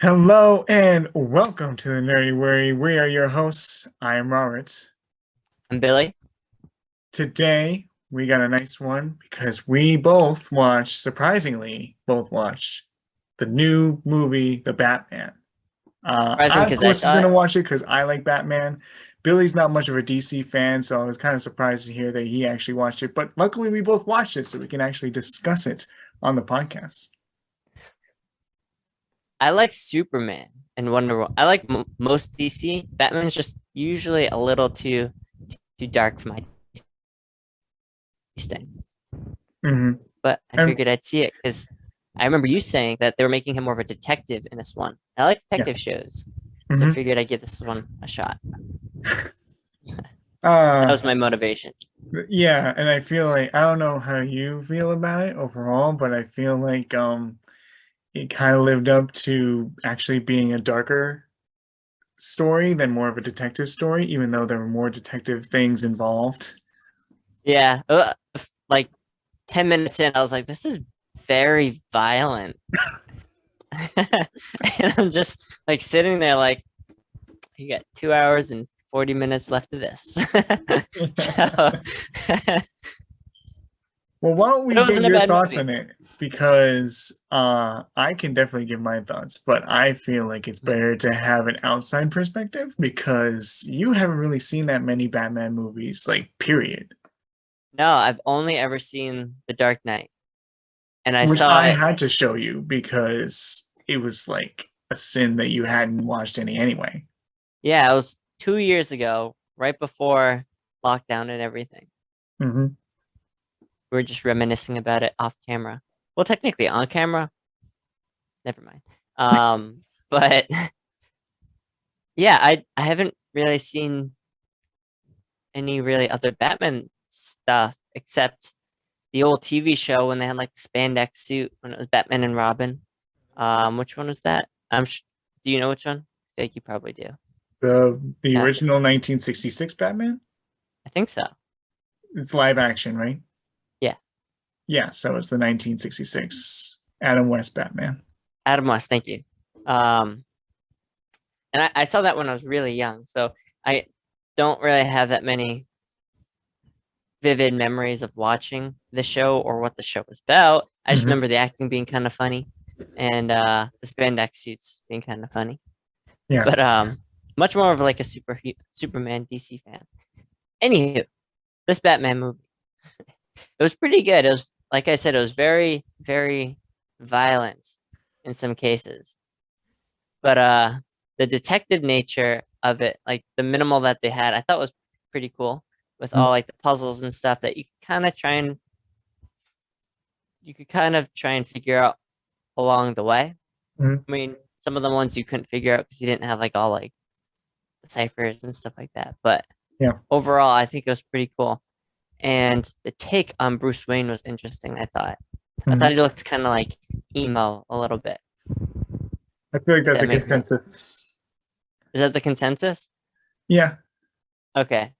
Hello and welcome to the Nerdy Worry. We are your hosts. I am Robert. I'm Billy. Today we got a nice one because we both watched, surprisingly, the new movie, The Batman. Surprising I, of because I course, was saw going it. to watch it because I like Batman. Billy's not much of a DC fan, so I was kind of surprised to hear that he actually watched it. But luckily, we both watched it, so we can actually discuss it on the podcast. I like Superman and Wonder Woman. I like most DC. Batman's just usually a little too dark for my taste. Mm-hmm. But I And figured I'd see it because I remember you saying that they were making him more of a detective in this one. I like yeah. detective shows, so I Mm-hmm. figured I'd give this one a shot. That Uh, was my motivation. Yeah, and I feel like I don't know how you feel about it overall, but I feel like it kind of lived up to actually being a darker story than more of a detective story, even though there were more detective things involved. Yeah, like 10 minutes in, I was like, this is very violent, and I'm just like sitting there like, you got 2 hours and 40 minutes left of this. So, but Well, why don't we it get wasn't a your bad thoughts movie. on it? Because I can definitely give my thoughts, but I feel like it's better to have an outside perspective because you haven't really seen that many Batman movies, like period. No, I've only ever seen The Dark Knight, and I Which saw I it. had to show you because it was like a sin that you hadn't watched any anyway. Yeah, it was 2 years ago, right before lockdown and everything. Hmm. We were just reminiscing about it off camera. Well, technically on camera. Never mind. But yeah, I haven't really seen any really other Batman stuff except the old TV show when they had like the spandex suit when it was Batman and Robin. Which one was that? Do you know which one? I think you probably do. The Yeah, original 1966 Batman. I think so. It's live action, right? Yeah, Yeah, so it's the 1966 Adam West Batman. Adam West. Thank you. Um, and I saw that when I was really young, so I don't really have that many vivid memories of watching the show or what the show was about. I just Hmm. remember the acting being kind of funny and the spandex suits being kind of funny. Yeah. But much more of like a Superman DC fan. Anywho, this Batman movie, it was pretty good. It was like I said, it was very violent in some cases. But the detective nature of it, like the minimal that they had, I thought was pretty cool with all like the puzzles and stuff that you could kind of try and figure out along the way. Hmm. I mean, some of the ones you couldn't figure out because you didn't have like all like the ciphers and stuff like that. But Yeah. overall, I think it was pretty cool. And the take on Bruce Wayne was interesting, I thought. I thought Hmm. he looked kind of like emo a little bit, I feel like if that's that a makes sense. consensus. Is that the consensus? Yeah. Okay.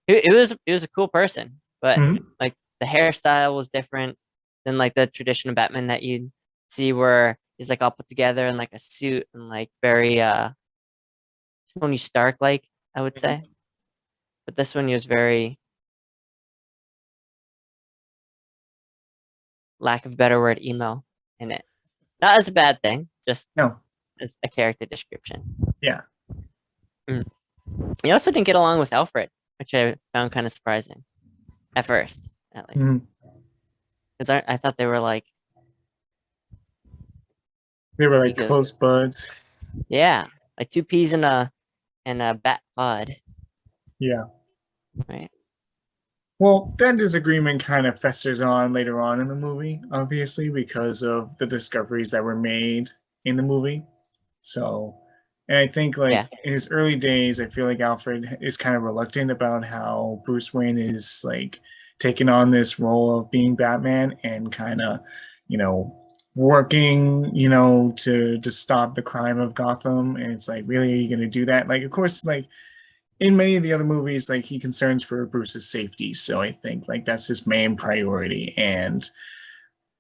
It was a cool person, but Hmm. like the hairstyle was different than like the traditional Batman that you'd see where he's like all put together in like a suit and like very Tony Stark like, I would say. But this one he was very, lack of a better word, emo in it. Not as a bad thing, just No. as a character description. Yeah. Mm. He also didn't get along with Alfred, which I found kind of surprising at first, at least. Hmm. Because I thought they were like They were pretty like good. close buds. Yeah, like two peas in a bat pod, Yeah. right? Well, that disagreement kind of festers on later on in the movie, obviously, because of the discoveries that were made in the movie. So, and I think like Yeah, in his early days, I feel like Alfred is kind of reluctant about how Bruce Wayne is like taking on this role of being Batman and kind of, you know, working, to stop the crime of Gotham. And it's like, really, are you going to do that? Like, of course, like in many of the other movies, like he concerns for Bruce's safety. So I think like that's his main priority. And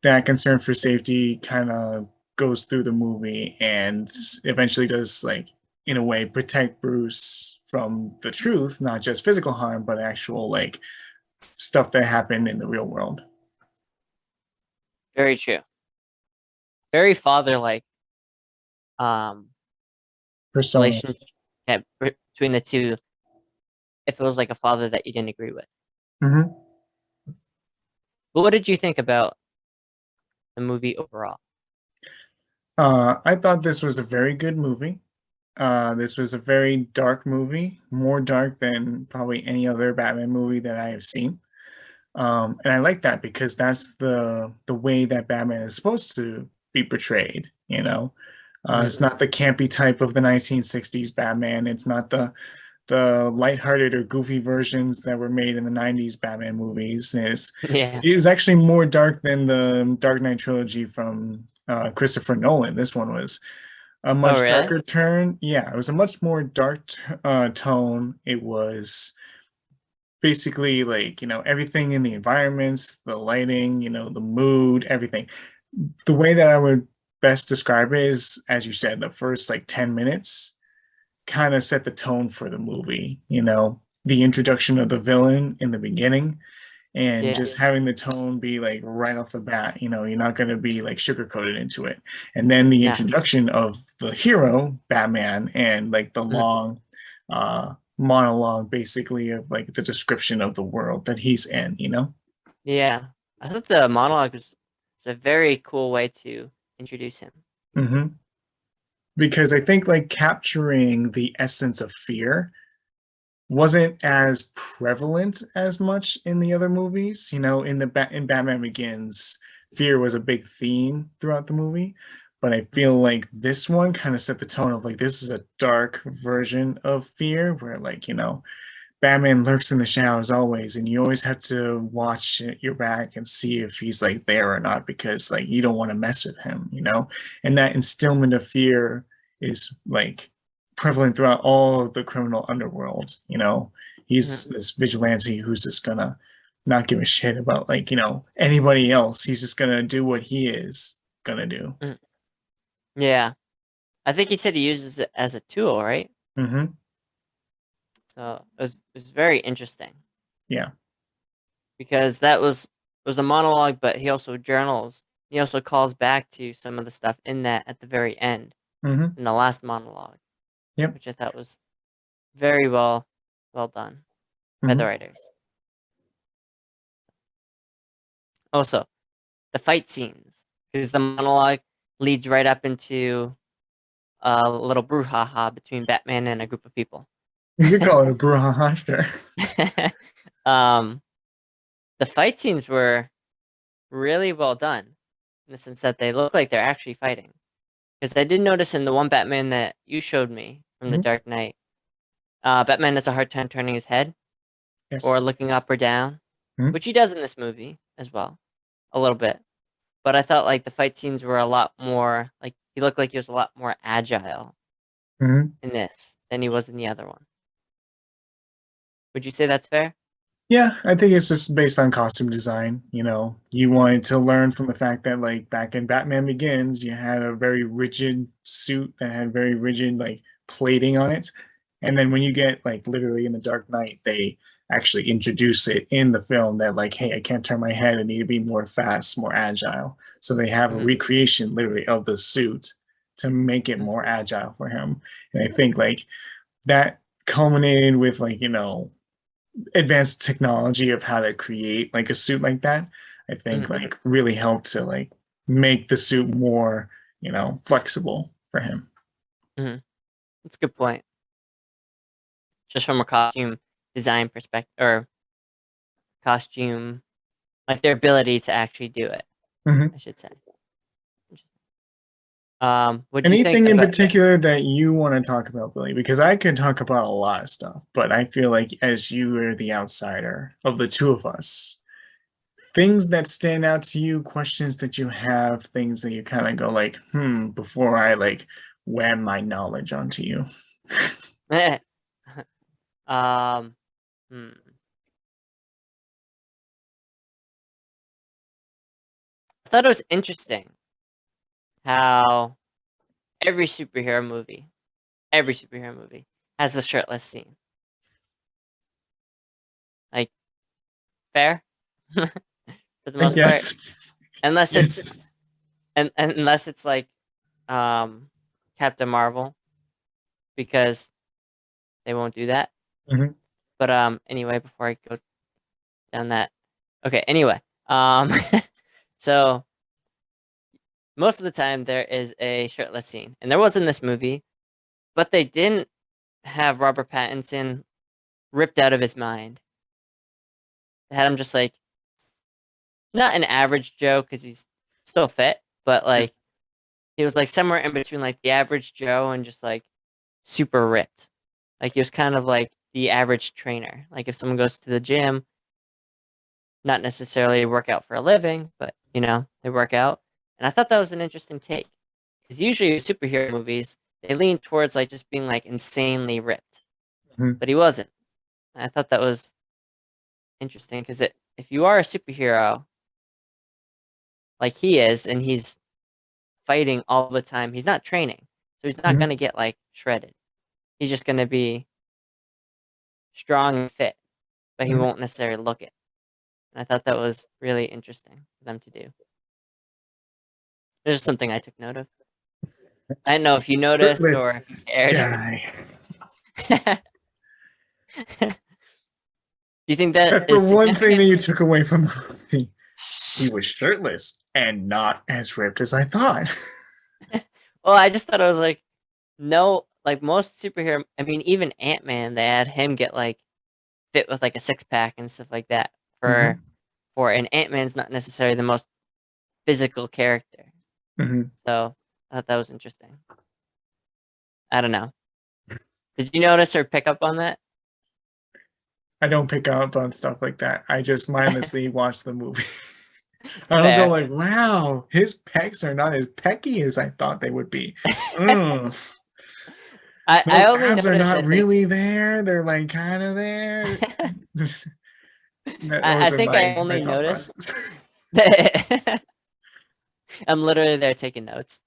that concern for safety kind of goes through the movie and eventually does like in a way protect Bruce from the truth, not just physical harm, but actual like stuff that happened in the real world. Very true. Very father-like um Personas. relationship between the two. If it was like a father that you didn't agree with. Hmm. But what did you think about the movie overall? I thought this was a very good movie. This was a very dark movie, more dark than probably any other Batman movie that I have seen. And I like that because that's the way that Batman is supposed to be portrayed. Mhm. It's not the campy type of the 1960s Batman. It's not the lighthearted or goofy versions that were made in the 90s Batman movies. Yeah. It was actually more dark than the Dark Knight trilogy from Christopher Nolan. This one was a Oh, much really? darker turn. Yeah, it was a much more dark tone. It was basically like, everything in the environments, the lighting, the mood, everything. The way that I would best describe it is, as you said, the first like 10 minutes kind of set the tone for the movie, the introduction of the villain in the beginning and Yeah. just having the tone be like right off the bat, you're not going to be like sugarcoated into it. And then the No. introduction of the hero, Batman, and like the Mhm. long monologue basically of like the description of the world that he's in. Yeah. I thought the monologue was a very cool way to introduce him. Hmm. Because I think like capturing the essence of fear wasn't as prevalent as much in the other movies. In Batman Begins, fear was a big theme throughout the movie, but I Mhm. feel like this one kind of set the tone of like this is a dark version of fear where like, Batman lurks in the shadows always, and you always have to watch your back and see if he's like there or not because like you don't want to mess with him. And that instillment of fear is like prevalent throughout all of the criminal underworld. He's Mhm. this vigilante who's just gonna not give a shit about like anybody else. He's just gonna do what he is gonna do. Mhm. Yeah. I think he said he uses it as a tool, right? Hmm. So it was very interesting Yeah. because that was a monologue, but he also journals. He also calls back to some of the stuff in that at the very end Hmm. in the last monologue, Yep. which I thought was very well done by the Hmm. writers. Also, the fight scenes, because the monologue leads right up into a little brouhaha between Batman and a group of people. You could call it a brouhaha, sure. um, the fight scenes were really well done in the sense that they look like they're actually fighting. Because I did notice in the one Batman that you showed me from the Mhm. Dark Knight, Batman has a hard time turning his head or Yes. looking up or down, Mhm. which he does in this movie as well, a little bit. But I thought like the fight scenes were a lot more like he looked like he was a lot more agile Mhm. in this than he was in the other one. Would you say that's fair? Yeah, I think it's just based on costume design. You wanted to learn from the fact that, like, back in Batman Begins, you had a very rigid suit that had very rigid, like, plating on it. And then when you get, like, literally in The Dark Knight, they actually introduce it in the film that, like, hey, I can't turn my head. I need to be more fast, more agile. So they have a Hmm. recreation, literally, of the suit to make it Hmm. more agile for him. And I think, like, that culminated with, like, advanced technology of how to create like a suit like that. I think Hmm. like really helped to like make the suit more flexible for him. Hmm. That's a good point. Just from a costume design perspective or costume, like their ability to actually do it, Hmm. I should say. What do you think Anything in about? particular that you want to talk about, Billy? Because I could talk about a lot of stuff, but I feel like as you are the outsider of the two of us, things that stand out to you, questions that you have, things that you kind of go like, before I like wham my knowledge onto you. um, hmm. I thought it was interesting how every superhero movie has a shirtless scene. Like, fair? For the I most part. guess. Unless Yes. it's and unless it's like um Captain Marvel, because they won't do that. Mhm. But anyway, before I go down that, okay, anyway, so most of the time there is a shirtless scene, and there was in this movie, but they didn't have Robert Pattinson ripped out of his mind. They had him just like not an average Joe because he's still fit, but like he was like somewhere in between like the average Joe and just like super ripped. Like he was kind of like the average trainer. Like if someone goes to the gym, not necessarily work out for a living, but they work out. And I thought that was an interesting take. Because usually with superhero movies, they lean towards like just being like insanely ripped. Mhm. But he wasn't. And I thought that was interesting because if you are a superhero like he is and he's fighting all the time, he's not training. So he's not Mhm. gonna get like shredded. He's just gonna be strong and fit, but he Mhm. won't necessarily look it. And I thought that was really interesting for them to do. It's just something I took note of. I don't know if you noticed Shirtless or if you cared. guy. Do you think that That's the is one thing that significant? you took away from the movie. He was shirtless and not as ripped as I thought. Well, I just thought it was like no, like most superhero. I mean, even Ant-Man, they had him get like fit with like a six pack and stuff like that Mhm. and Ant-Man's not necessarily the most physical character. Mhm. So I thought that was interesting. I don't know. Did you notice or pick up on that? I don't pick up on stuff like that. I just mindlessly watch the movie. I don't go Fair. like, wow, his pecs are not as pecky as I thought they would be. Mm. I Those only abs are noticed, I not think. really there. They're like kind of there. I Those are think I my only thought noticed. process. I'm literally there taking notes.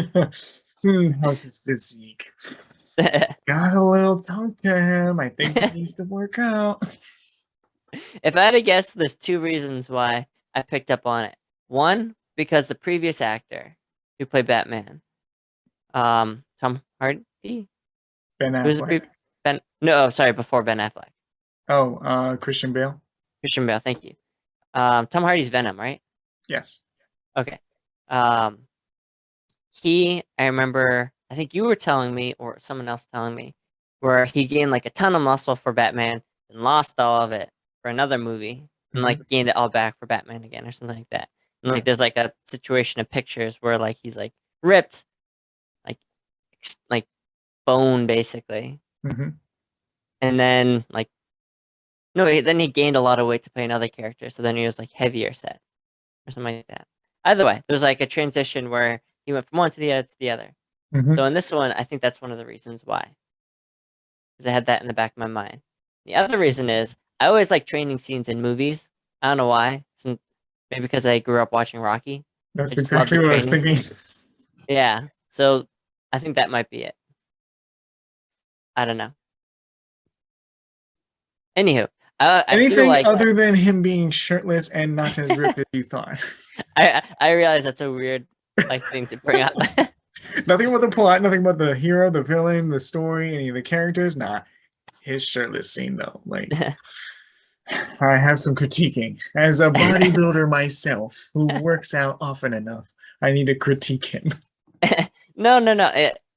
How's his physique? Got a little tongue to him. I think he needs to work out. If I had to guess, there's two reasons why I picked up on it. One, because the previous actor who played Batman, Tom Hardy, Ben who was the Affleck. Ben? No, oh, sorry, before Ben Affleck, Oh, Christian Bale. Christian Bale. Thank you. Tom Hardy's Venom, right? Yes. Okay. I remember, I think you were telling me, or someone else telling me, where he gained like a ton of muscle for Batman and lost all of it for another movie and Mhm. like gained it all back for Batman again or something like that. And like there's like a situation of pictures where like he's like ripped, like like bone basically, Mhm. and then like no, then he gained a lot of weight to play another character, so then he was like heavier set or something like that. Either way, there's like a transition where he went from one to the other to the other. So Mhm. in this one, I think that's one of the reasons why, because I had that in the back of my mind. The other reason is I always like training scenes in movies. I don't know why. Maybe because I grew up watching Rocky. I That's just love exactly the what I was training thinking. scenes. Yeah. So I think that might be it. I don't know. Anywho, I feel Anything like other than him being shirtless and not as ripped as you thought. I realize that's a weird like thing to bring up. Nothing about the plot, nothing about the hero, the villain, the story, any of the characters. Nah, his shirtless scene though. Like, I have some critiquing. As a bodybuilder myself who works out often enough, I need to critique him. No, no, no.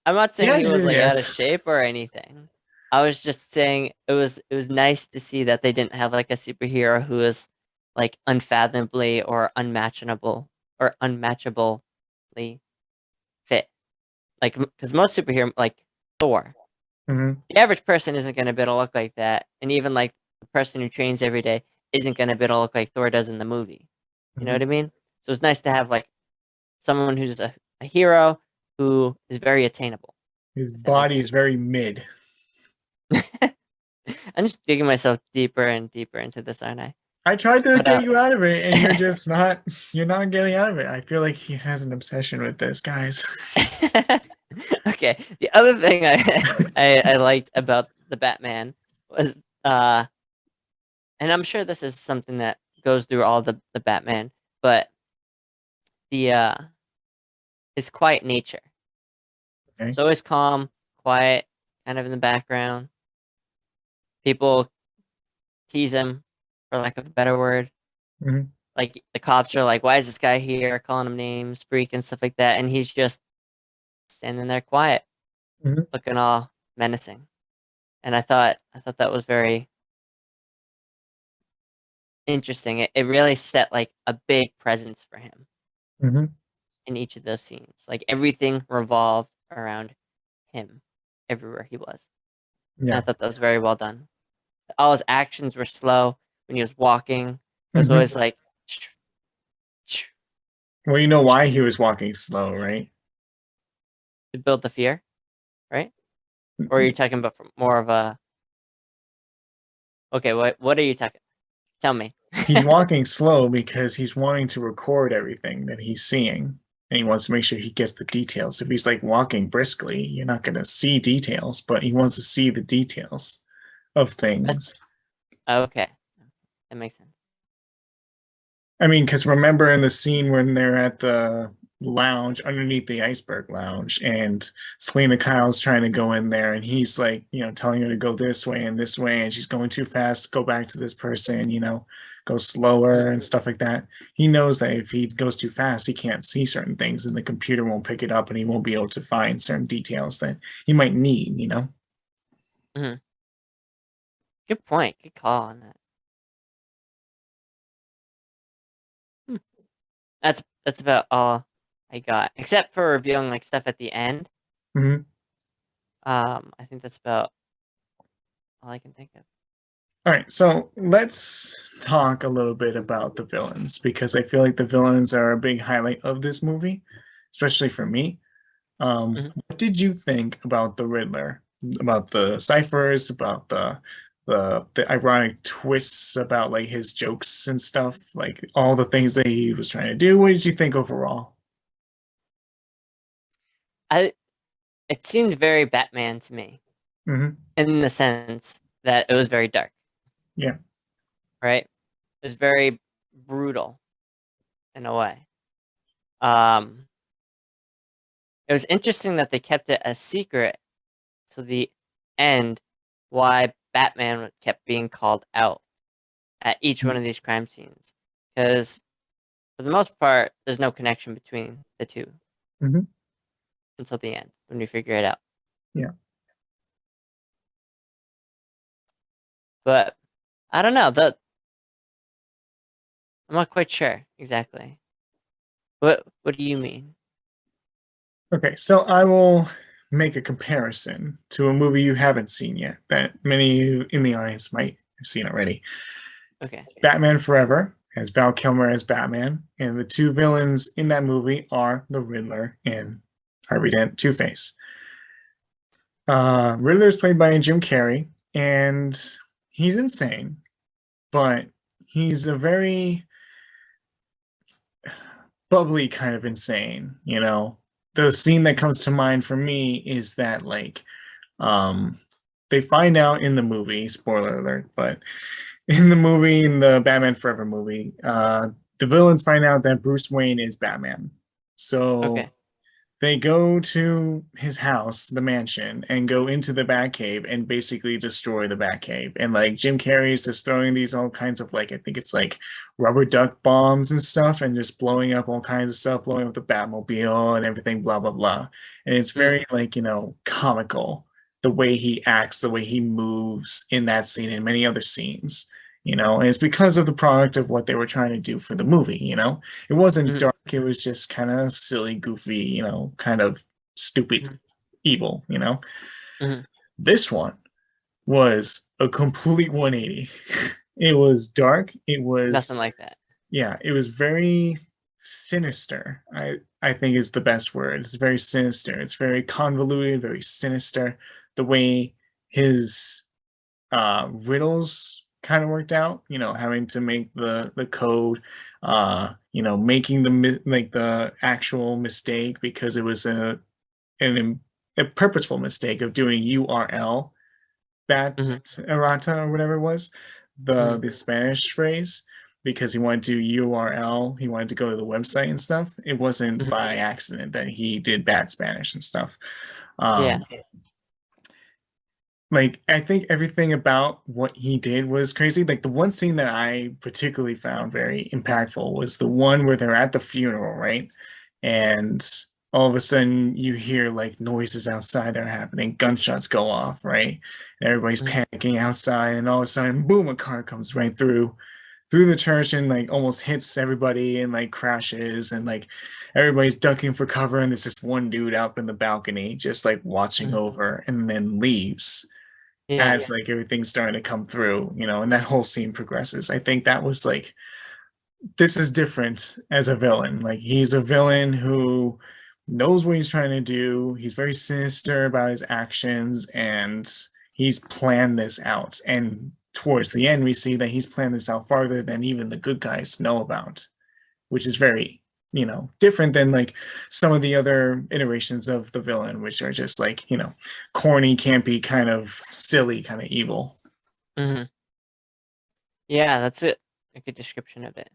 I'm not saying he Yes, was yes, like out of yes. shape or anything. I was just saying it was nice to see that they didn't have like a superhero who is like unfathomably or unmatchable or unmatchably fit. Like because most superhero like Thor, Mhm. the average person isn't gonna be able to look like that, and even like the person who trains every day isn't gonna be able to look like Thor does in the movie. You know Mhm. what I mean? So it's nice to have like someone who's a hero who is very attainable, His if that makes body sense. is very mid. I'm just digging myself deeper and deeper into this, aren't I? I tried to But get you out of it, and you're not getting out of it. I feel like he has an obsession with this, guys. okay. The other thing I liked about the Batman was and I'm sure this is something that goes through all the Batman, but the his quiet nature. Okay. So always calm, quiet, kind of in the background. People tease him, for lack of a better word. Hmm. Like the cops are like, "Why is this guy here?" Calling him names, freak and stuff like that, and he's just standing there quiet, Hmm. looking all menacing. And I thought that was very interesting. It really set like a big presence for him Hmm. in each of those scenes. Like everything revolved around him everywhere he was. And I Yeah. thought that was very well done. All his actions were slow. When he was walking, it was Hmm. always like Well, you know why he was walking slow, right? to build the fear, right? Or are you talking about from more of a okay? What are you talking? Tell me. He's walking slow because he's wanting to record everything that he's seeing, and he wants to make sure he gets the details. If he's like walking briskly, you're not going to see details, but he wants to see the details of That's things. okay. That makes sense. I mean, because remember in the scene when they're at the lounge underneath the iceberg lounge, and Selena Kyle's trying to go in there, and he's like, telling her to go this way, and she's going too fast, go back to this person, go slower Mhm. and stuff like that. He knows that if he goes too fast, he can't see certain things, and the computer won't pick it up, and he won't be able to find certain details that he might need. Mhm. Good point. Good call on that. Hmm. That's about all I got, except for revealing like stuff at the end. Hmm. I think that's about all I can think of. All right, so let's talk a little bit about the villains because I feel like the villains are a big highlight of this movie, especially for me. Mhm. What did you think about the Riddler? About the ciphers, about the ironic twists about like his jokes and stuff, like all the things that he was trying to do. What did you think overall? I it seemed very Batman to me Hmm. in the sense that it was very dark, Yeah. right? It was very brutal in a way. Um, it was interesting that they kept it a secret to the end why Batman kept being called out at each one of these crime scenes. Because for the most part, there's no connection between the two Hmm. until the end when you figure it out. Yeah. But I don't know. I'm not quite sure exactly. What do you mean? Okay, so I will make a comparison to a movie you haven't seen yet that many of you in the audience might have seen already. Okay. Batman Forever has Val Kilmer as Batman, and the two villains in that movie are the Riddler and Harvey Dent, Two Face. Riddler is played by Jim Carrey, and he's insane, but he's a very bubbly kind of insane. The scene that comes to mind for me is that like um they find out in the movie, spoiler alert, but in the movie, in the Batman Forever movie, the villains find out that Bruce Wayne is Batman. So Okay. they go to his house, the mansion, and go into the Batcave and basically destroy the Batcave. And like Jim Carrey is just throwing these all kinds of like I think it's like rubber duck bombs and stuff, and just blowing up all kinds of stuff, blowing up the Batmobile and everything, blah blah blah. And it's Mm, very like comical the way he acts, the way he moves in that scene and many other scenes. And it's because of the product of what they were trying to do for the movie. It wasn't mhm, dark, it was just kind of silly, goofy, kind of stupid mhm, evil. mhm. This one was a complete 180. It was dark. It Nothing was, like that. yeah, it was very sinister. I think is the best word. It's very sinister. It's very convoluted, very sinister. The way his riddles kind of worked out, having to make the code, making like the actual mistake because it was an, a purposeful mistake of doing URL that Mhm, errata or whatever it was, mhm, the Spanish phrase, because he wanted to URL, he wanted to go to the website and stuff. It wasn't mhm. by accident that he did bad Spanish and stuff. Yeah. Um, like I think everything about what he did was crazy. Like the one scene that I particularly found very impactful was the one where they're at the funeral, right? And all of a sudden you hear like noises outside that are happening, gunshots go off, right? And everybody's Mhm, panicking outside, and all of a sudden, boom, a car comes right through the church and like almost hits everybody and like crashes, and like everybody's ducking for cover, and there's just one dude out in the balcony just like watching mhm. over and then leaves Yeah. as like everything's starting to come through, and that whole scene progresses. I think that was like, this is different as a villain. Like he's a villain who knows what he's trying to do. He's very sinister about his actions, and he's planned this out. And towards the end, we see that he's planned this out farther than even the good guys know about, which is very, different than like some of the other iterations of the villain, which are just like, corny, campy, kind of silly, kind of evil. Mhm. Yeah, that's it. A good description of it.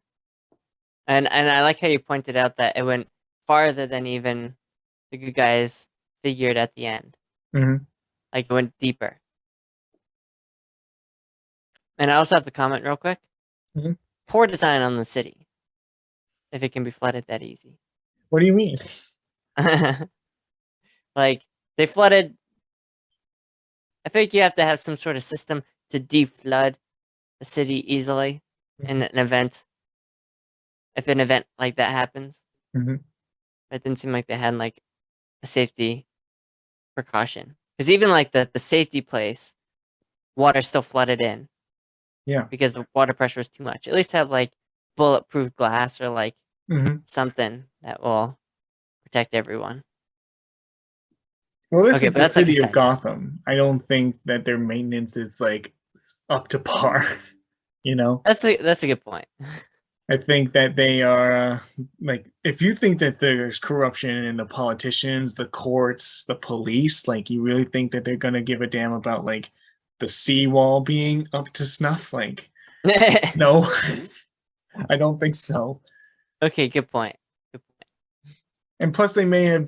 And I like how you pointed out that it went farther than even the good guys figured at the end. Hmm. Like it went deeper. And I also have to comment real quick. Hmm. Poor design on the city, if it can be flooded that easy. What do you mean? Like they flooded. I think you have to have some sort of system to deflood a city easily in Hmm. an event. If an event like that happens, Hmm. it didn't seem like they had like a safety precaution. Because even like the safety place, water still flooded in Yeah. because the water pressure was too much. At least have like bulletproof glass or like Hmm. something that will protect everyone. Well, this Okay, is but the that's like a city of side note. Gotham. I don't think that their maintenance is like up to par. You know, That's a good point. I think that they are like, if you think that there's corruption in the politicians, the courts, the police, like you really think that they're gonna give a damn about like the seawall being up to snuff? Like, no, I don't think so. Okay, good point. Good point. And plus, they may have.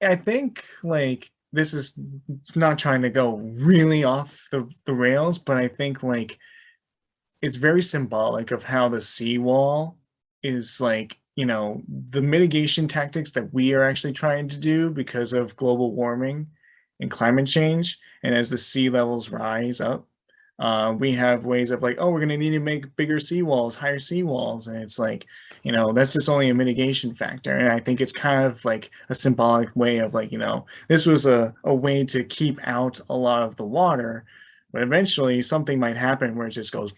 I think like this is not trying to go really off the rails, but I think like it's very symbolic of how the seawall is like, the mitigation tactics that we are actually trying to do because of global warming and climate change. And as the sea levels rise up, we have ways of like, oh, we're going to need to make bigger seawalls, higher seawalls. And it's like, that's just only a mitigation factor. And I think it's kind of like a symbolic way of like, this was a way to keep out a lot of the water, but eventually something might happen where it just goes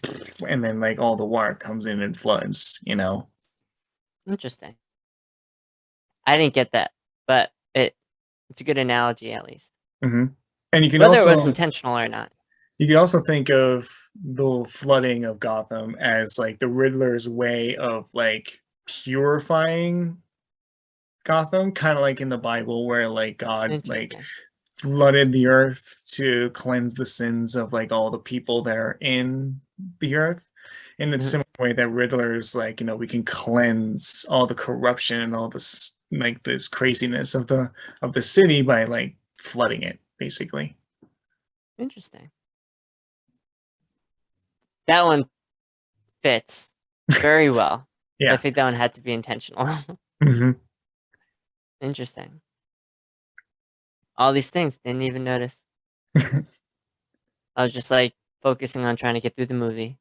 and then like all the water comes in and floods. Interesting. I didn't get that, but it's a good analogy at least. Hmm. And Whether it was intentional or not. you can also think of the flooding of Gotham as like the Riddler's way of like purifying Gotham, kind of like in the Bible where like God like Interesting. flooded the earth to cleanse the sins of like all the people that are in the earth. In the Mhm. similar way that Riddler's like, we can cleanse all the corruption and all this like this craziness of the city by like flooding it, basically. Interesting. That one fits very well. I Yeah. think that one had to be intentional. Hmm. Interesting. All these things, didn't even notice. I was just like focusing on trying to get through the movie,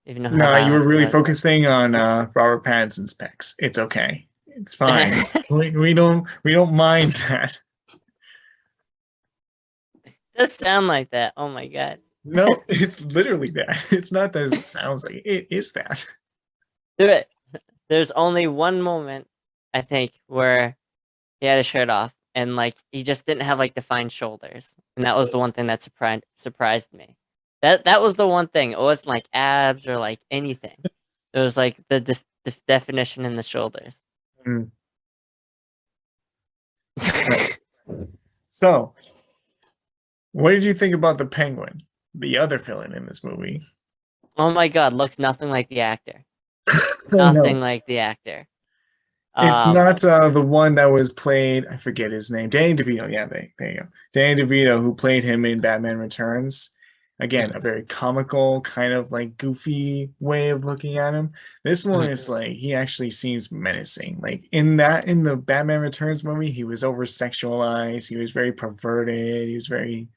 even know how No, you were violent it really was. focusing on Robert Pattinson's pecs. It's okay. It's fine. We don't mind that. Does sound like that. Oh my god. No, it's literally that. It's not that it sounds like it is that. There, there's only one moment I think where he had his shirt off and like he just didn't have like defined shoulders, and that was the one thing that surprised me. That was the one thing. It wasn't like abs or like anything. It was like the definition in the shoulders. Mm, right. So, what did you think about the Penguin, the other villain in this movie? Oh my god, looks nothing like the actor. Oh Nothing no, like the actor. it's Um, not the one that was played. I forget his name. Danny DeVito. Yeah, there you go. Danny DeVito, who played him in Batman Returns. Again, mhm, a very comical, kind of like goofy way of looking at him. This one mhm, is like he actually seems menacing. Like in the Batman Returns movie, he was over sexualized. He was very perverted. He was very,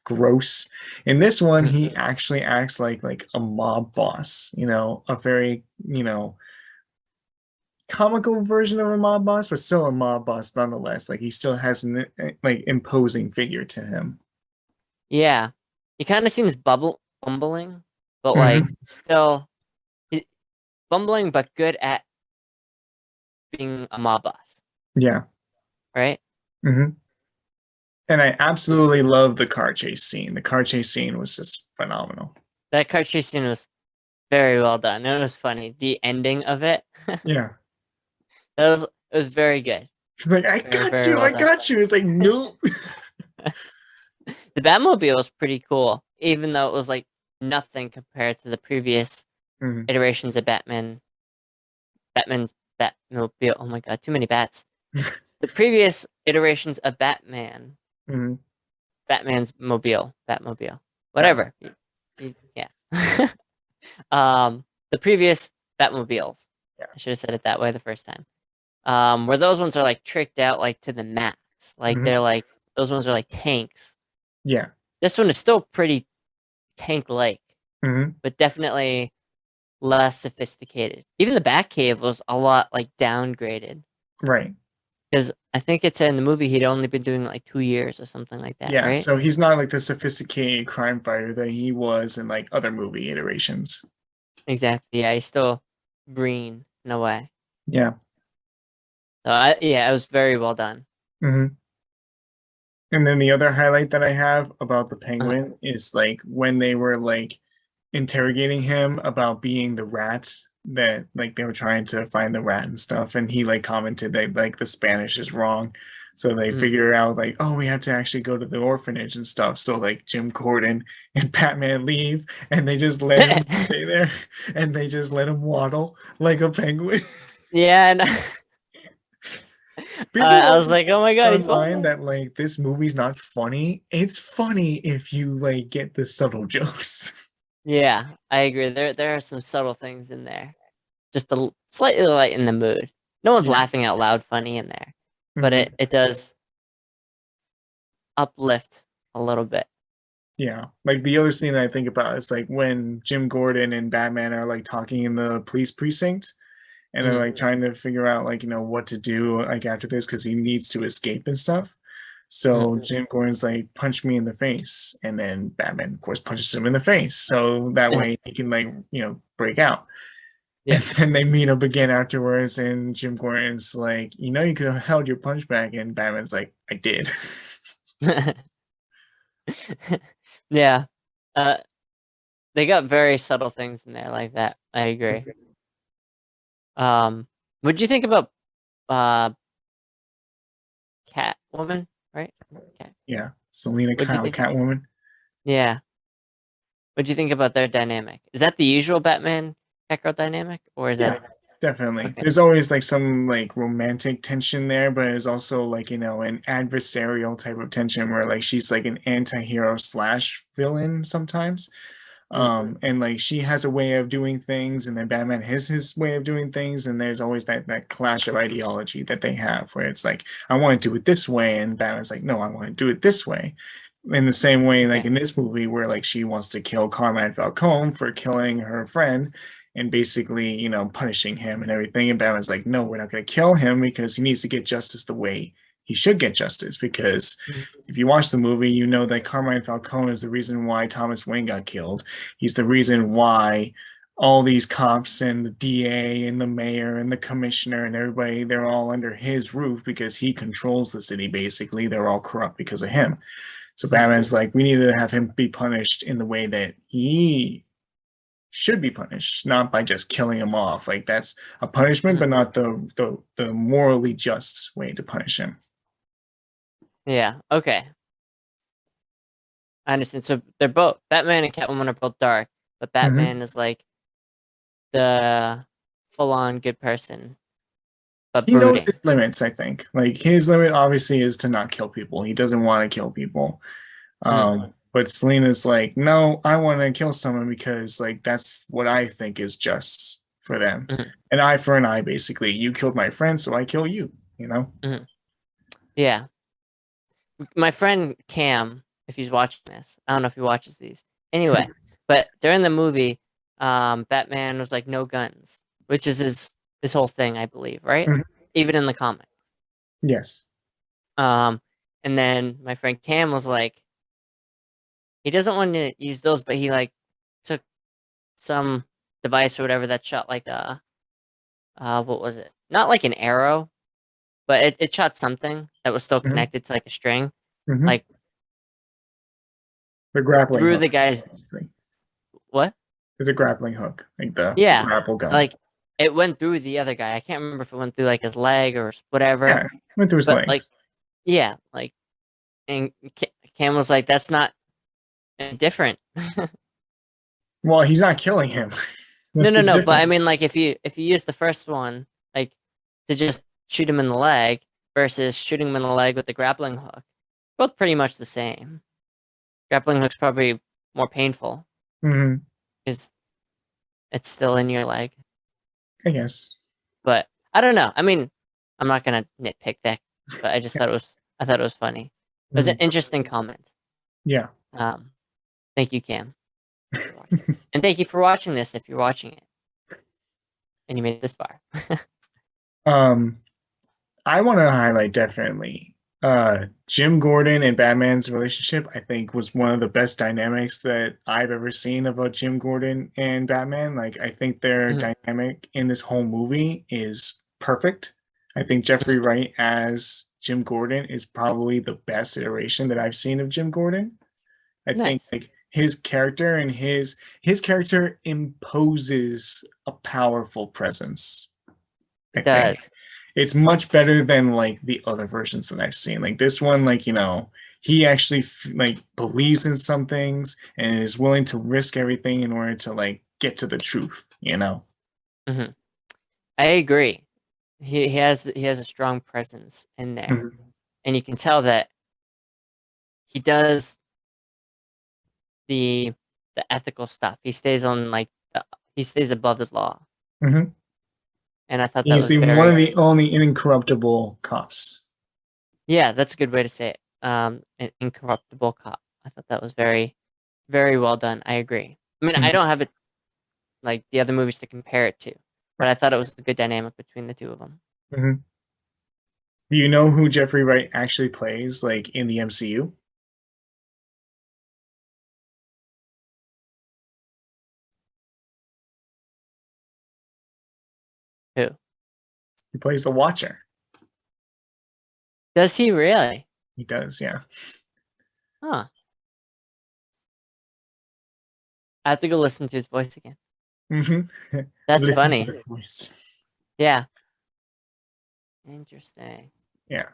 gross. In this one, mhm. he actually acts like a mob boss. A very, comical version of a mob boss, but still a mob boss nonetheless. Like he still has an like imposing figure to him. Yeah, he kind of seems bumbling, but like Hmm. still he, bumbling, but good at being a mob boss, Yeah. right? Hmm. And I absolutely love the car chase scene. The car chase scene was just phenomenal. That car chase scene was very well done. It was funny. The ending of it, Yeah. it was very good. He's like, I Very, got very you, well I done. got you. It's like, nope. The Batmobile was pretty cool, even though it was like nothing compared to the previous Hmm. iterations of Batman's Batmobile. Oh my god, too many bats. The previous iterations of Hmm. Batman's Batmobile, Batman. whatever. Yeah. The previous Batmobiles. Yeah. I should have said it that way the first time. Where those ones are like tricked out like to the max. Like Hmm. they're like those ones are like tanks. Yeah. This one is still pretty tank-like, Hmm. but definitely less sophisticated. Even the Batcave was a lot like downgraded Right. because I think it said in the movie he'd only been doing like 2 years or something like that, Yeah. right? So he's not like the sophisticated crime fighter that he was in like other movie iterations. Exactly. Yeah, he's still green in a way. Yeah. So yeah, it was very well done. Hmm. And then the other highlight that I have about the Uh, Penguin is like when they were like interrogating him about being the rat, that like they were trying to find the rat and stuff, and he like commented that like the Spanish is wrong. So they mm. figure out like, oh, we have to actually go to the orphanage and stuff. So like Jim Gordon and Batman leave and they just let him stay there and they just let him waddle like a penguin. Yeah, and People I was like, oh my god, he's online waddling. that like this movie's not funny. It's funny if you like get the subtle jokes. Yeah, I agree. There are some subtle things in there, just slightly light in the mood. No one's Yeah. laughing out loud funny in there, but Hmm. it does uplift a little bit. Yeah. Like the other scene that I think about is like when Jim Gordon and Batman are like talking in the police precinct and they're Hmm. like trying to figure out like, what to do like after this because he needs to escape and stuff. Hmm. So Jim Gordon's like, punch me in the face. And then Batman, of course, punches him in the face. So that way he can like, break out. Yeah. And then they meet up again afterwards, and Jim Gordon's like, you could have held your punch back. And Batman's like, I did. Yeah. Uh, they got very subtle things in there like that. I agree. What'd you think about uh Catwoman? Right? Cat. Yeah. Selena What'd you Kyle, think? Catwoman. Yeah. What'd you think about their dynamic? Is that the usual Batman Batgirl dynamic, or is that Yeah, definitely. okay? There's always like some like romantic tension there, but it's also like, an adversarial type of tension where like she's like an anti-hero slash villain sometimes. Mm, And like she has a way of doing things, and then Batman has his way of doing things, and there's always that clash of ideology that they have where it's like, I want to do it this way, and Batman's like, no, I want to do it this way. In the same way, like yeah. in this movie, where like she wants to kill Carmine Falcone for killing her friend and basically, punishing him and everything. And Batman's like, no, we're not going to kill him because he needs to get justice the way he should get justice. Because Mm, if you watch the movie, you know that Carmine Falcone is the reason why Thomas Wayne got killed. He's the reason why all these cops and the DA and the mayor and the commissioner and everybody, they're all under his roof because he controls the city basically. They're all corrupt because of him. So Mhm, Batman's like, we need to have him be punished in the way that he should be punished, not by just killing him off. Like that's a punishment, but mhm. not the morally just way to punish him. Yeah. Okay. I understand. So they're both Batman and Catwoman are both dark, but Mm-hmm. Batman is like the full-on good person, but He knows brooding. his limits, I think. Like his limit obviously is to not kill people. He doesn't want to kill people. Mhm, But Selena's like, no, I want to kill someone because like that's what I think is just for them. mhm, An eye for an eye, basically. You killed my friend, so I kill you, you know? mhm. Yeah. My friend Cam, if he's watching this, I don't know if he watches these. Anyway, but during the movie, Batman was like no guns, which is his whole thing, I believe, right? Mhm. Even in the comics. Yes. Um, and then my friend Cam was like, he doesn't want to use those, but he like took some device or whatever that shot like what was it? Not like an arrow, but it shot something that was still Hmm. connected to like a string, Hmm. like The grappling through the hook, guy's basically. what? It's a grappling hook, like the Yeah, grapple gun. like it went through the other guy. I can't remember if it went through like his leg or whatever, Yeah, went through his but leg. like yeah, like and Cam was like, "That's not any different." Well, he's not killing him. No, That's no, the no. But I difference. mean, like if you use the first one, like to just shoot him in the leg versus shooting him in the leg with the grappling hook, both pretty much the same. Grappling hook's probably more painful Hmm. because it's still in your leg. I guess. But I don't know. I mean, I'm not gonna nitpick that, but I thought it was funny. It was an Mhm. interesting comment. Yeah. Um, thank you, Cam, for watching, and thank you for watching this if you're watching it and you made it this far. Um, I want to highlight definitely Jim Gordon and Batman's relationship. I think was one of the best dynamics that I've ever seen about Jim Gordon and Batman. Like I think their Mhm, dynamic in this whole movie is perfect. I think Jeffrey mhm. Wright as Jim Gordon is probably the best iteration that I've seen of Jim Gordon. I think Nice. like his character and his character imposes a powerful presence. I It think does. it's much better than like the other versions that I've seen. Like this one, like he actually like believes in some things and is willing to risk everything in order to like get to the truth. Hmm. I agree. He has a strong presence in there, Hmm. and you can tell that he does the the ethical stuff. He stays on like he stays above the law, Hmm. and I thought that He's was the one of very the only incorruptible cops. yeah. That's a good way to say it. An incorruptible cop. I thought that was very very well done. I agree. I mean, I Hmm. don't have it like the other movies to compare it to, but I thought it was a good dynamic between the two of them. Hmm. Do you know who Jeffrey Wright actually plays, like in the MCU? Who He plays the Watcher. does he really? He does, yeah. Huh. I have to go listen to his voice again. Hmm. That's Listen to funny. the voice. Yeah. Interesting. Yeah.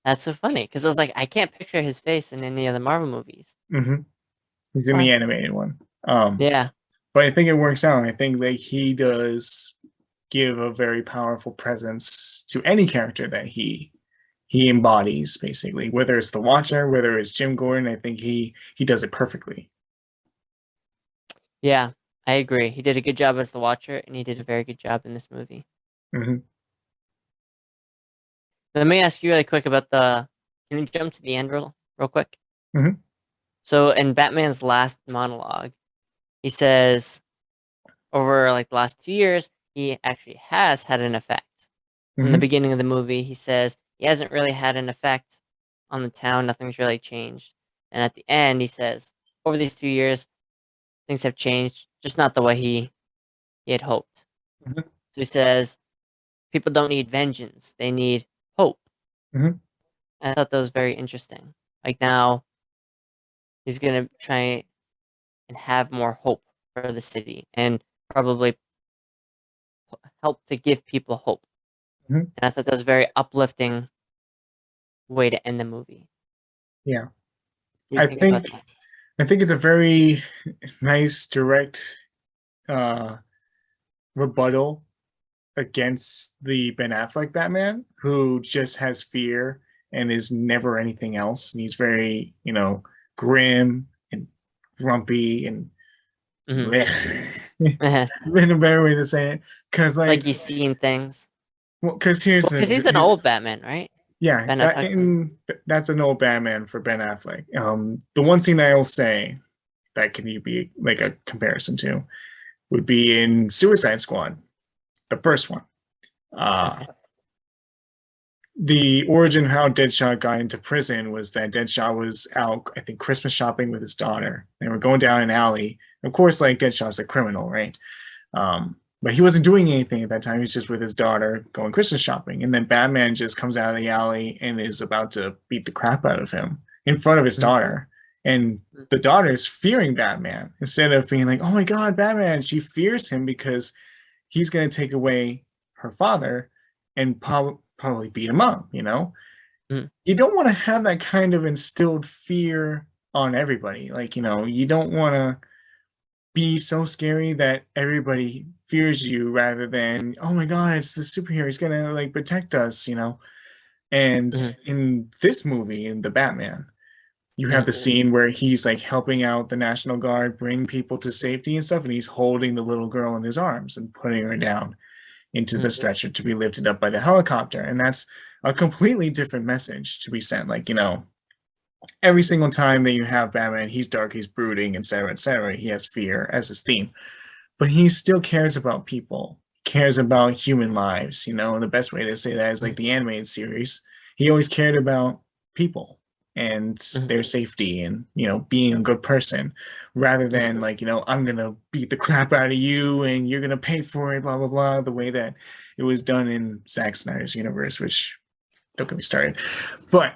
That's so funny because I was like, I can't picture his face in any of the Marvel movies. Hmm. He's in the Huh. animated one. Yeah. But I think it works out. I think like he does give a very powerful presence to any character that he embodies, basically. Whether it's the Watcher, whether it's Jim Gordon, I think he does it perfectly. Yeah. I agree. He did a good job as the Watcher, and he did a very good job in this movie. Hmm. Let me ask you really quick about the. Can you jump to the end real quick? Hmm. So in Batman's last monologue, he says over like the last 2 years, he actually has had an effect. So in the Hmm. beginning of the movie, he says he hasn't really had an effect on the town. Nothing's really changed. And at the end, he says over these 2 years, things have changed, just not the way he had hoped. Hmm. So he says people don't need vengeance; they need hope. Hmm. And I thought that was very interesting. Like now. He's gonna try and have more hope for the city and probably help to give people hope. Mhm. And I thought that was a very uplifting way to end the movie. Yeah. What do you I think about think that? I think it's a very nice direct uh rebuttal against the Ben Affleck Batman, who just has fear and is never anything else. And he's very, grim and grumpy and Hmm. bleh. Been a better way to say it. Because Like like, he's seeing things. because here's Well, because he's an old Batman, right? yeah, Ben Affleck's an and that's an old Batman for Ben Affleck. The one scene that I will say that can you be like a comparison to would be in Suicide Squad, the first one. Uh, okay. the origin of how Deadshot got into prison was that Deadshot was out, I think, Christmas shopping with his daughter. They were going down an alley. Of course, like Deadshot's a criminal, right? But he wasn't doing anything at that time. He's just with his daughter going Christmas shopping. And then Batman just comes out of the alley and is about to beat the crap out of him in front of his Mhm. daughter. And the daughter is fearing Batman instead of being like, oh my God, Batman. She fears him because he's going to take away her father and probably beat him up, Mhm. You don't want to have that kind of instilled fear on everybody. Like, you don't want to be so scary that everybody fears you rather than, oh my God, it's the superhero. He's going to like protect us. And Mhm. in this movie, in The Batman, you have Mhm. the scene where he's like helping out the National Guard bring people to safety and stuff, and he's holding the little girl in his arms and putting her down into the Mhm. stretcher to be lifted up by the helicopter. And that's a completely different message to be sent. Like, every single time that you have Batman, he's dark, he's brooding, etc., etc. He has fear as his theme, but he still cares about people, cares about human lives. And the best way to say that is like Mhm. the animated series. He always cared about people and Mhm. their safety and being a good person rather Mhm. than like I'm gonna beat the crap out of you and you're gonna pay for it, blah blah blah, the way that it was done in Zack Snyder's universe, which don't get me started. But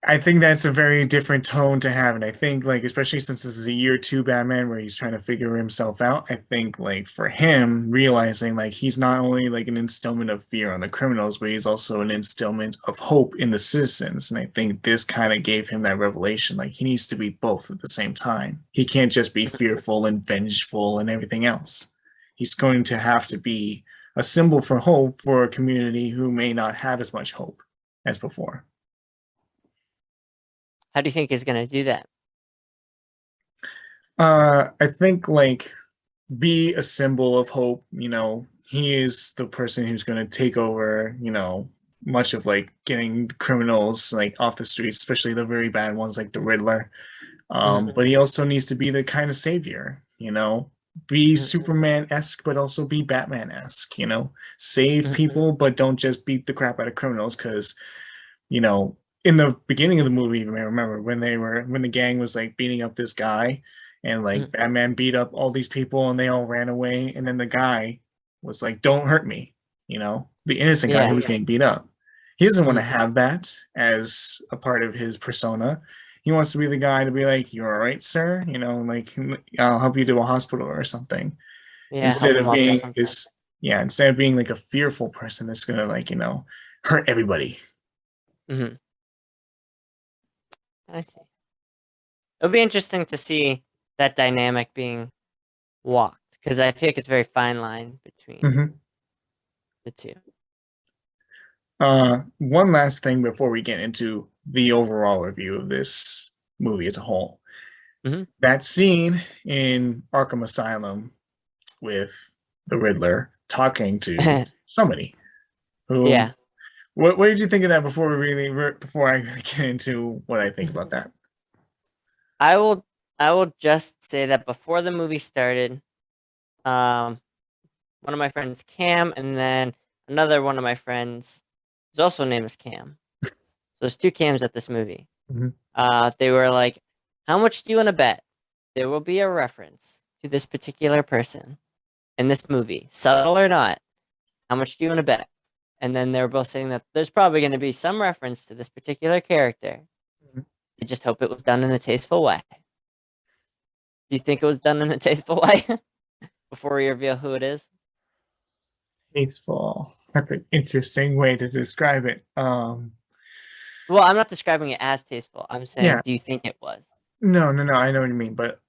I think that's a very different tone to have. And I think, like, especially since this is a year two Batman where he's trying to figure himself out, I think, like, for him, realizing, like, he's not only, like, an instillment of fear on the criminals, but he's also an instillment of hope in the citizens. And I think this kind of gave him that revelation. Like, he needs to be both at the same time. He can't just be fearful and vengeful and everything else. He's going to have to be a symbol for hope for a community who may not have as much hope as before. How do you think he's gonna do that? I think like be a symbol of hope. He is the person who's going to take over. Much of like getting criminals like off the streets, especially the very bad ones like the Riddler. Mhm. But he also needs to be the kind of savior. Be Mhm. Superman esque, but also be Batman esque. Save Mhm. people, but don't just beat the crap out of criminals because you know, in the beginning of the movie, you may remember when the gang was like beating up this guy and like Mhm. Batman beat up all these people and they all ran away. And then the guy was like, don't hurt me, the innocent guy who Yeah. was getting beat up. He doesn't want to Mhm. have that as a part of his persona. He wants to be the guy to be like, you're all right, sir. Like I'll help you to a hospital or something. Yeah. Help Instead him of up or being something. this, yeah, instead of being like a fearful person that's gonna like, hurt everybody. Mhm. I see. It'll be interesting to see that dynamic being walked because I feel like it's a very fine line between Mhm. the two. One last thing before we get into the overall review of this movie as a whole. Hmm. That scene in Arkham Asylum with the Riddler talking to somebody who Yeah. what did you think of that before I really get into what I think about that? I will I will just say that before the movie started, um, one of my friends Cam, and then another one of my friends who's also named as Cam. So there's two Cams at this movie. Mhm. They were like, "How much do you want to bet there will be a reference to this particular person in this movie, subtle or not? How much do you want to bet?" And then they were both saying that there's probably going to be some reference to this particular character. I just hope it was done in a tasteful way. Do you think it was done in a tasteful way before we reveal who it is? Tasteful. That's an interesting way to describe it. Well, I'm not describing it as tasteful. I'm saying, Yeah, do you think it was? Do no. I know what you mean, but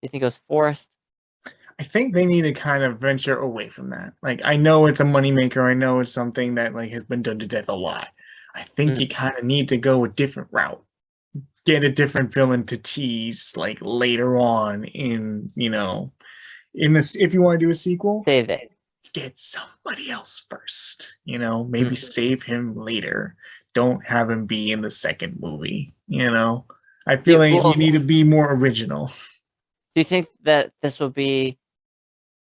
you think it was forced? I think they need to kind of venture away from that. Like, I know it's a moneymaker. I know it's something that like has been done to death a lot. I think you Mm, kind of need to go a different route. Get a different villain to tease like later on in, in this if you want to do a sequel, save it. get somebody else first. Maybe Mm. save him later. Don't have him be in the second movie. I Do feel you, like you well, need to be more original. do you think that this will be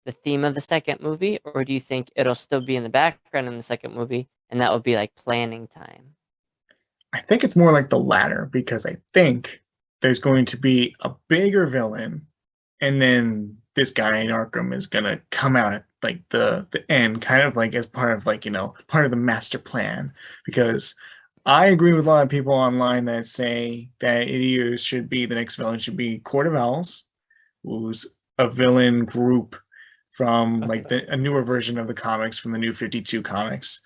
the theme of the second movie, or do you think it'll still be in the background in the second movie, and that will be like planning time? I think it's more like the latter because I think there's going to be a bigger villain, and then this guy in Arkham is gonna come out at like the end, kind of like as part of like part of the master plan. Because I agree with a lot of people online that say that it either should be the next villain should be Court of Owls, who's a villain group from Okay. like a newer version of the comics from the New 52 comics,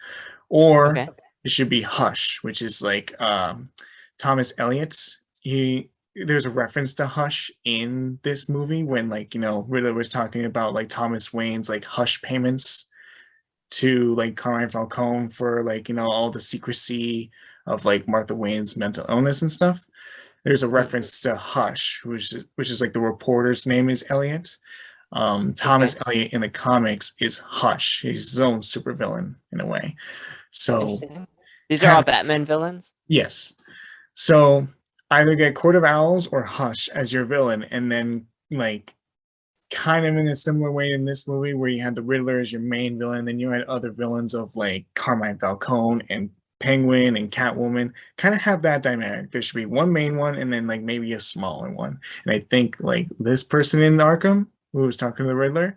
or Okay. it should be Hush, which is like Thomas Elliot's. He There's a reference to Hush in this movie when like Riddler was talking about like Thomas Wayne's like hush payments to like Carmine Falcone for like all the secrecy of like Martha Wayne's mental illness and stuff. There's a Mm, reference to Hush, which is like the reporter's name is Elliot. okay. Thomas Elliot in the comics is Hush. He's his own supervillain in a way. So Interesting. These are all have Batman villains. yes. So either get Court of Owls or Hush as your villain, and then like kind of in a similar way in this movie where you had the Riddler as your main villain, then you had other villains of like Carmine Falcone and Penguin and Catwoman. Kind of have that dynamic. There should be one main one and then like maybe a smaller one. And I think like this person in Arkham who was talking to the Riddler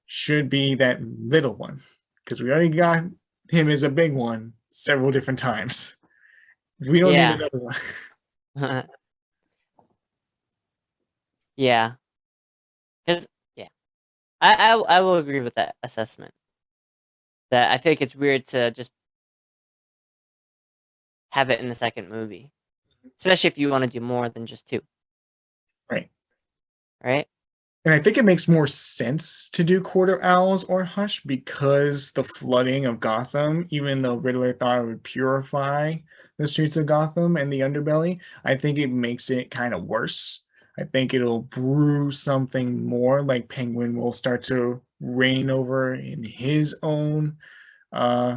should be that little one because we already got him as a big one several different times. We don't need Yeah. another one. Yeah. Because yeah, I will agree with that assessment. That I think it's weird to just have it in the second movie, especially if you want to do more than just two, Right. right? And I think it makes more sense to do Quarter Owls or Hush because the flooding of Gotham, even though Riddler thought it would purify the streets of Gotham and the underbelly, I think it makes it kind of worse. I think it'll brew something more like Penguin will start to reign over in his own uh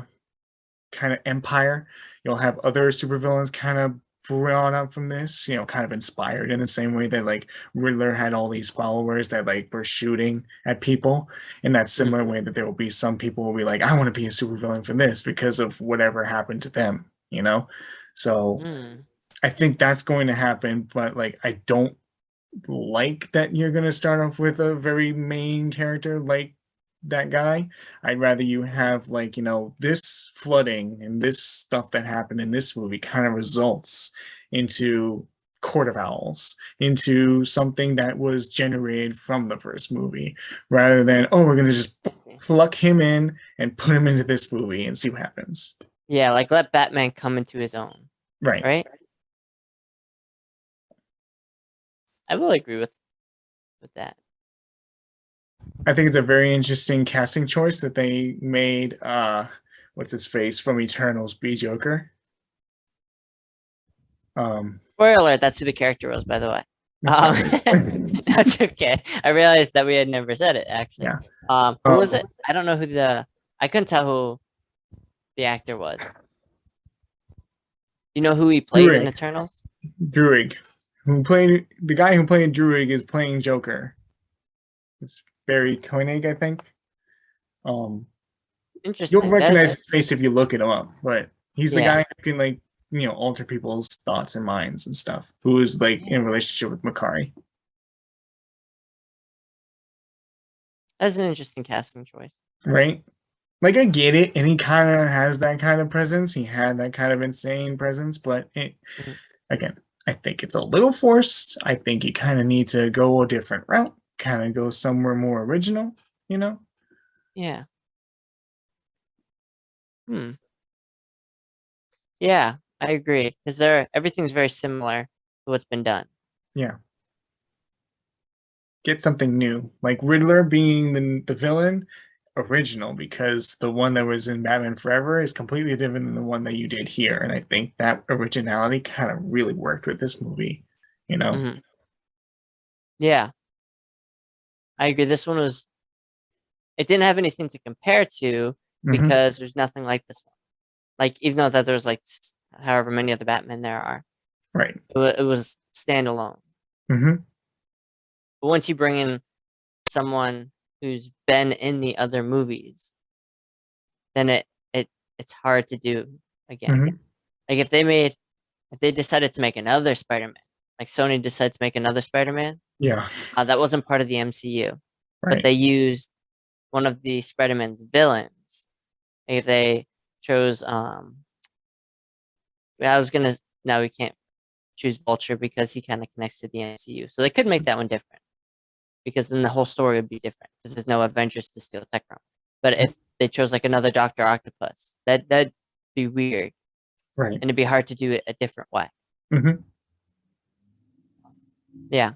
kind of empire. You'll have other supervillains kind of brought up from this, kind of inspired in the same way that like Riddler had all these followers that like were shooting at people. In that Mm, similar way that there will be some people will be like, I want to be a supervillain for this because of whatever happened to them. So mm. I think that's going to happen, but like I don't like that you're going to start off with a very main character like that guy. I'd rather you have like, this flooding and this stuff that happened in this movie kind of results into Court of Owls, into something that was generated from the first movie, rather than, oh, we're going to just I see. pluck him in and put him into this movie and see what happens. Yeah, like let Batman come into his own, Right. right? I will agree with that. I think it's a very interesting casting choice that they made what's his face from Eternals be Joker. Spoiler alert, that's who the character was, by the way. I'm sorry. That's okay. I realized that we had never said it actually. Yeah. Who was it? I don't know who I couldn't tell who the actor was. You know who he played in Druig. Eternals? Druig. The guy who played Druig is playing Joker. It's Barry Koenig, I think. You'll Interesting. recognize his face if you look it up, but he's the Yeah. guy who can like alter people's thoughts and minds and stuff. Who is like in relationship with Makari. That's an interesting casting choice. Right? Like I get it, and he kind of has that kind of presence. He had that kind of insane presence, but Mhm. again, I think it's a little forced. I think you kind of need to go a different route, kind of go somewhere more original, you know? Yeah. Hmm. Yeah, I agree. Because everything's very similar to what's been done. Yeah. Get something new. Like Riddler being the villain, original, because the one that was in Batman Forever is completely different than the one that you did here. And I think that originality kind of really worked with this movie, you know? Hmm. Yeah, I agree. This one was, it didn't have anything to compare to Hmm. because there's nothing like this one. Like, even though that there's like however many of the Batman there are, Right. it was standalone. Hmm. But once you bring in someone who's been in the other movies, then it's hard to do again. Hmm. Like if they decided to make another Spider-Man, like Sony decided to make another Spider-Man, Yeah. that wasn't part of the MCU, but Right. they used one of the Spider-Man's villains. Like if they chose, I was gonna, no, we can't choose Vulture because he kind of connects to the MCU, so they could make that one different because then the whole story would be different because there's no Avengers to steal tech from. But if they chose like another Doctor Octopus, that'd be weird Right. and it'd be hard to do it a different way. Hmm. Yeah,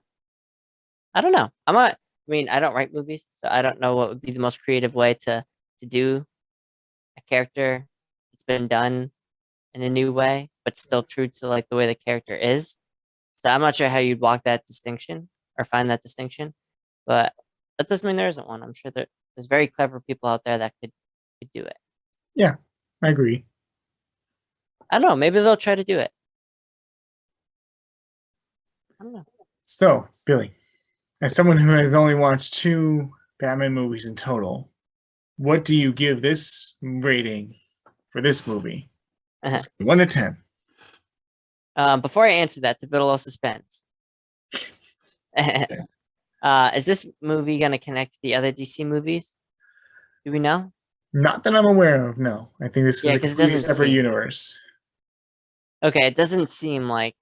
I don't know. I'm not. I mean, I don't write movies, so I don't know what would be the most creative way to do a character that's been done in a new way, but still true to like the way the character is. So I'm not sure how you'd walk that distinction or find that distinction, but that doesn't mean there isn't one. I'm sure there's very clever people out there that could do it. Yeah. I agree. I don't know. Maybe they'll try to do it. I don't know. So, Billy, as someone who has only watched two Batman movies in total, what do you give this rating for this movie? It's 1 to 10. Before I answer that, to build a little suspense, is this movie gonna connect to the other DC movies? Do we know? Not that I'm aware of, no. I think this is Yeah, a because it completely doesn't separate seem. universe. Okay, it doesn't seem like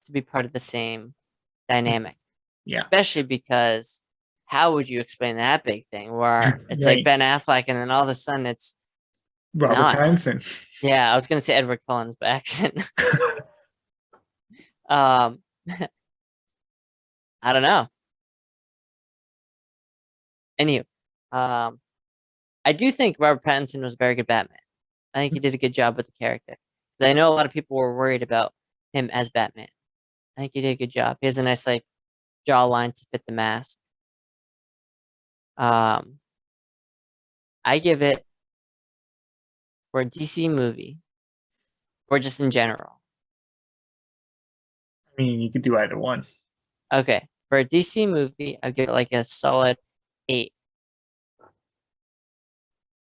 to be part of the same dynamic, Yeah. especially because how would you explain that big thing where it's like Right. Ben Affleck and then all of a sudden it's Robert not? Pattinson. Yeah, I was gonna say Edward Cullen's by accident. um, I don't know. Anywho, um, I do think Robert Pattinson was a very good Batman. I think he did a good job with the character. 'Cause I know a lot of people were worried about him as Batman. I think he did a good job. He has a nice like jawline to fit the mask. Um, I give it for a DC movie or just in general. I mean, you could do either one. Okay, for a DC movie, I give it like a solid 8.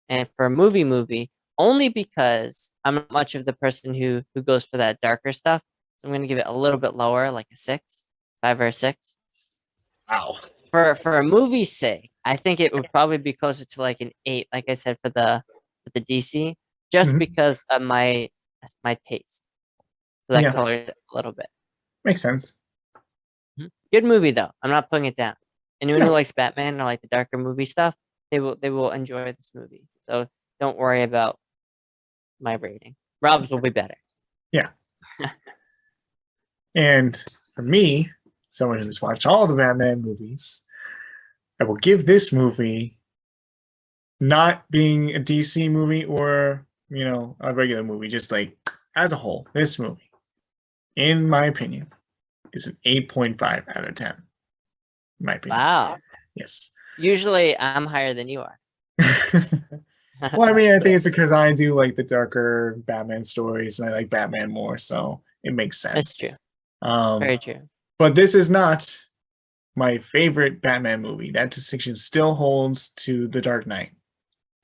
And for a movie, only because I'm not much of the person who goes for that darker stuff. So I'm gonna give it a little bit lower, like a 6, 5 or a 6. Wow. For a movie's sake, I think it would probably be closer to like an 8, like I said for the DC, just Hmm. because of my taste. So that Yeah, colors it a little bit. makes sense. Mhm. Good movie though. I'm not putting it down. Anyone who Yeah, likes Batman or like the darker movie stuff, they will enjoy this movie. So don't worry about my rating. Rob's will be better. yeah. And for me, someone who's watched all the Batman movies, I will give this movie, not being a DC movie or, a regular movie, just like as a whole, this movie, in my opinion, is an 8.5 out of 10. In my opinion. Wow. Yes. Usually I'm higher than you are. Well, I mean, I think it's because I do like the darker Batman stories and I like Batman more, so it makes That's sense. true. Um, Very true. but this is not my favorite Batman movie. That distinction still holds to The Dark Knight,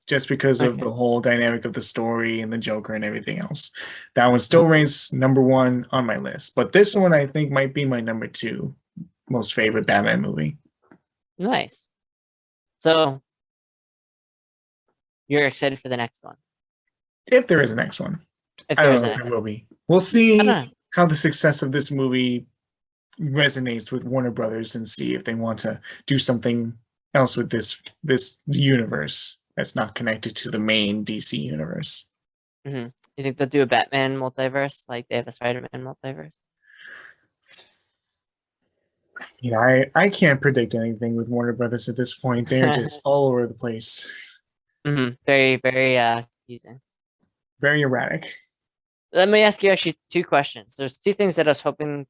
just because of Okay. the whole dynamic of the story and the Joker and everything else. That one Mhm. still ranks number one on my list. But this one I think might be my number two most favorite Batman movie. Nice. So you're excited for the next one. If there is a next one. If I there don't is know a if there next will one. be. We'll I see don't know. how the success of this movie resonates with Warner Brothers and see if they want to do something else with this universe that's not connected to the main DC universe. You think they'll do a Batman multiverse like they have a Spider-Man multiverse? You know, I can't predict anything with Warner Brothers at this point. They're just all over the place. Very, very confusing. Very erratic. Let me ask you actually two questions. There's two things that I was hoping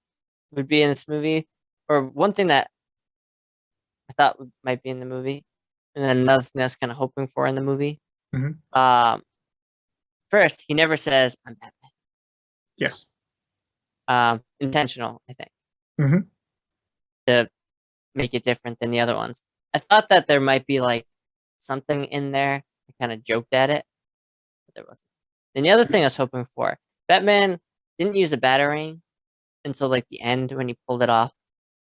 would be in this movie, or one thing that I thought might be in the movie, and then another thing I was kind of hoping for in the movie. First, he never says I'm Batman. Yes. Intentional, I think, to make it different than the other ones. I thought that there might be like something in there. I kind of joked at it, but there wasn't. And the other thing I was hoping for, Batman didn't use a batarang until like the end when he pulled it off,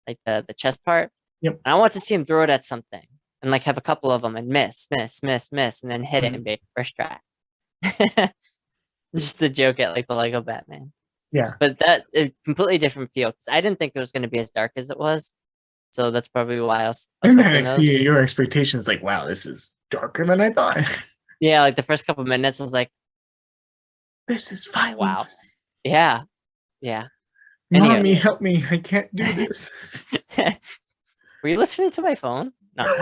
like the chest part. Yep. And I want to see him throw it at something and like have a couple of them and miss, and then hit it and be first try. Just a joke at like the Lego Batman. Yeah. But that a completely different feel because I didn't think it was going to be as dark as it was. So that's probably why I was and then hoping those. your expectations like, wow, this is darker than I thought. Yeah, like the first couple minutes, I was like, this is violent. wow. Yeah. Mommy, help me. I can't do this. Were you listening to my phone? No.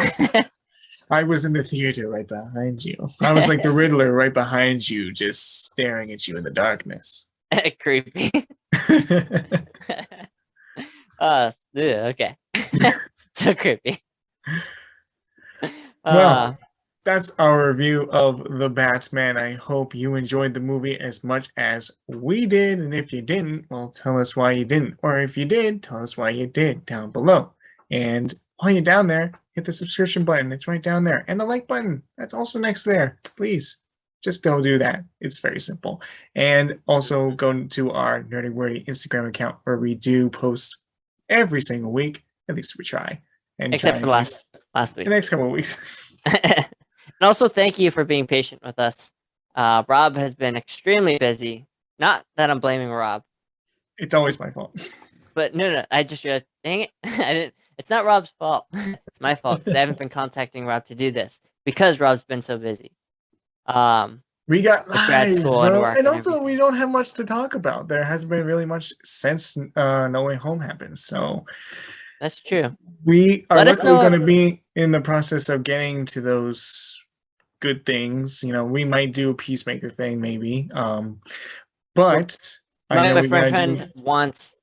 I was in the theater right behind you. I was like the Riddler right behind you, just staring at you in the darkness. Creepy. Okay. So creepy. Well, that's our review of The Batman. I hope you enjoyed the movie as much as we did. And if you didn't, well, tell us why you didn't. Or if you did, tell us why you did down below. And while you're down there, hit the subscription button. It's right down there. And the like button. That's also next there. Please, just go do that. It's very simple. And also go to our Nerdy Wordy Instagram account where we do post every single week. At least we try. And except for last week. The next couple of weeks. And also thank you for being patient with us. Rob has been extremely busy. Not that I'm blaming Rob. It's always my fault. But no, I just realized, dang it, I didn't. It's not Rob's fault. It's my fault because I haven't been contacting Rob to do this because Rob's been so busy. We got lives, bro. And also, everything. we don't have much to talk about. There hasn't been really much since No Way Home happened. So that's true. We are going to be in the process of getting to those good things. You know, we might do a Peacemaker thing, maybe. But I know my friend wants,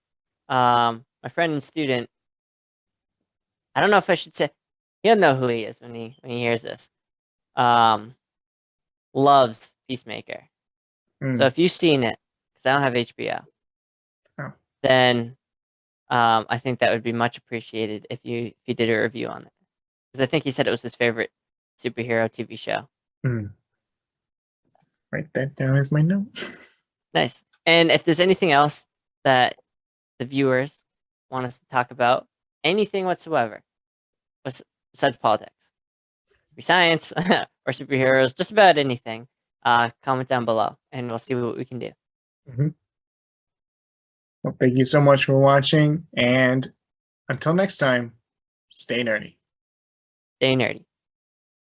my friend and student. I don't know if I should say. He'll know who he is when he hears this. Loves Peacemaker. So if you've seen it, because I don't have HBO, then I think that would be much appreciated if you did a review on it. Because I think he said it was his favorite superhero TV show. Write that down as my note. Nice. And if there's anything else that the viewers want us to talk about, anything whatsoever, besides politics, science, or superheroes, just about anything, comment down below, and we'll see what we can do. Well, thank you so much for watching, and until next time, stay nerdy. Stay nerdy.